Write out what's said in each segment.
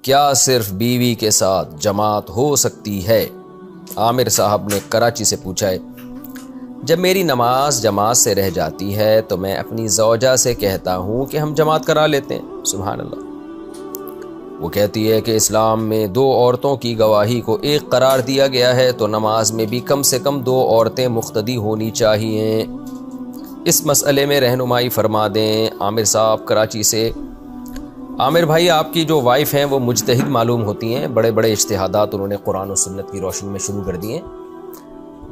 کیا صرف بیوی کے ساتھ جماعت ہو سکتی ہے؟ عامر صاحب نے کراچی سے پوچھا ہے۔ جب میری نماز جماعت سے رہ جاتی ہے تو میں اپنی زوجہ سے کہتا ہوں کہ ہم جماعت کرا لیتے ہیں۔ سبحان اللہ۔ وہ کہتی ہے کہ اسلام میں 2 عورتوں کی گواہی کو 1 قرار دیا گیا ہے، تو نماز میں بھی کم سے کم 2 عورتیں مقتدی ہونی چاہیے۔ اس مسئلے میں رہنمائی فرما دیں۔ عامر صاحب کراچی سے۔ عامر بھائی، آپ کی جو وائف ہیں وہ مجتہد معلوم ہوتی ہیں، بڑے بڑے اجتہادات انہوں نے قرآن و سنت کی روشنی میں شروع کر دیے،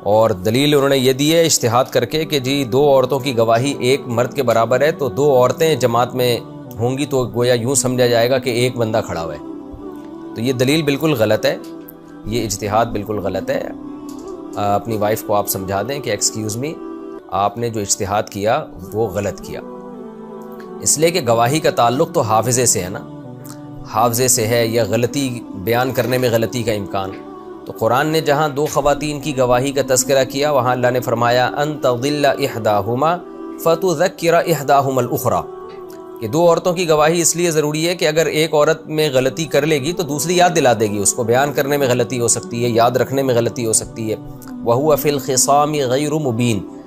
اور دلیل انہوں نے یہ دی ہے اجتہاد کر کے کہ جی 2 عورتوں کی گواہی 1 مرد کے برابر ہے، تو 2 عورتیں جماعت میں ہوں گی تو گویا یوں سمجھا جائے گا کہ 1 بندہ کھڑا ہوا ہے۔ تو یہ دلیل بالکل غلط ہے، یہ اجتہاد بالکل غلط ہے۔ اپنی وائف کو آپ سمجھا دیں کہ ایکسکیوز می، آپ نے جو اجتہاد کیا وہ غلط کیا، اس لیے کہ گواہی کا تعلق تو حافظے سے ہے نا، حافظے سے ہے، یا غلطی بیان کرنے میں غلطی کا امکان۔ تو قرآن نے جہاں 2 خواتین کی گواہی کا تذکرہ کیا، وہاں اللہ نے فرمایا ان تضل احداہما فتذکر احداہما الاخری، کہ 2 عورتوں کی گواہی اس لیے ضروری ہے کہ اگر ایک عورت میں غلطی کر لے گی تو دوسری یاد دلا دے گی، اس کو بیان کرنے میں غلطی ہو سکتی ہے، یاد رکھنے میں غلطی ہو سکتی ہے۔ وَهُوَ فِي الْخِصَامِ غَيْرُ مُبِينٍ،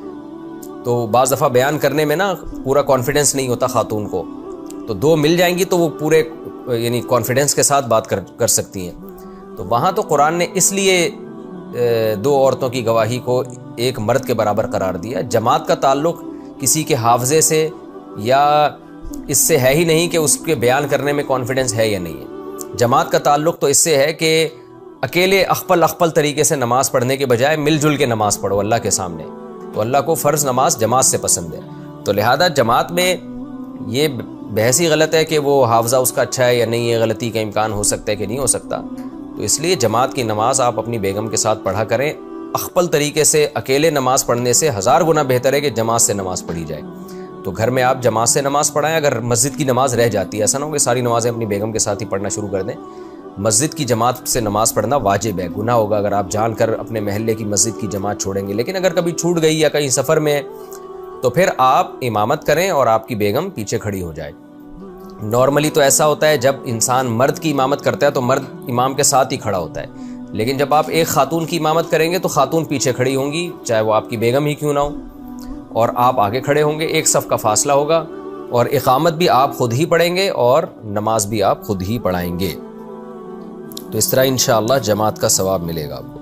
تو بعض دفعہ بیان کرنے میں نا پورا کانفیڈنس نہیں ہوتا خاتون کو، تو 2 مل جائیں گی تو وہ پورے یعنی کانفیڈنس کے ساتھ بات کر سکتی ہیں۔ تو وہاں تو قرآن نے اس لیے 2 عورتوں کی گواہی کو 1 مرد کے برابر قرار دیا۔ جماعت کا تعلق کسی کے حافظے سے یا اس سے ہے ہی نہیں کہ اس کے بیان کرنے میں کانفیڈنس ہے یا نہیں ہے۔ جماعت کا تعلق تو اس سے ہے کہ اکیلے اخپل طریقے سے نماز پڑھنے کے بجائے مل جل کے نماز پڑھو اللہ کے سامنے، تو اللہ کو فرض نماز جماعت سے پسند ہے۔ تو لہذا جماعت میں یہ بحث ہی غلط ہے کہ وہ حافظہ اس کا اچھا ہے یا نہیں ہے، غلطی کا امکان ہو سکتا ہے کہ نہیں ہو سکتا۔ تو اس لیے جماعت کی نماز آپ اپنی بیگم کے ساتھ پڑھا کریں۔ اخپل طریقے سے اکیلے نماز پڑھنے سے 1000 گنا بہتر ہے کہ جماعت سے نماز پڑھی جائے۔ تو گھر میں آپ جماعت سے نماز پڑھائیں۔ اگر مسجد کی نماز رہ جاتی ہے، ایسا نہ ہو کہ ساری نمازیں اپنی بیگم کے ساتھ ہی پڑھنا شروع کر دیں۔ مسجد کی جماعت سے نماز پڑھنا واجب ہے، گناہ ہوگا اگر آپ جان کر اپنے محلے کی مسجد کی جماعت چھوڑیں گے۔ لیکن اگر کبھی چھوٹ گئی یا کہیں سفر میں، تو پھر آپ امامت کریں اور آپ کی بیگم پیچھے کھڑی ہو جائے۔ نارملی تو ایسا ہوتا ہے جب انسان مرد کی امامت کرتا ہے تو مرد امام کے ساتھ ہی کھڑا ہوتا ہے، لیکن جب آپ ایک خاتون کی امامت کریں گے تو خاتون پیچھے کھڑی ہوں گی، چاہے وہ آپ کی بیگم ہی کیوں نہ ہو، اور آپ آگے کھڑے ہوں گے، ایک صف کا فاصلہ ہوگا، اور اقامت بھی آپ خود ہی پڑھیں گے اور نماز بھی آپ خود ہی پڑھائیں گے۔ تو اس طرح انشاءاللہ جماعت کا ثواب ملے گا آپ کو۔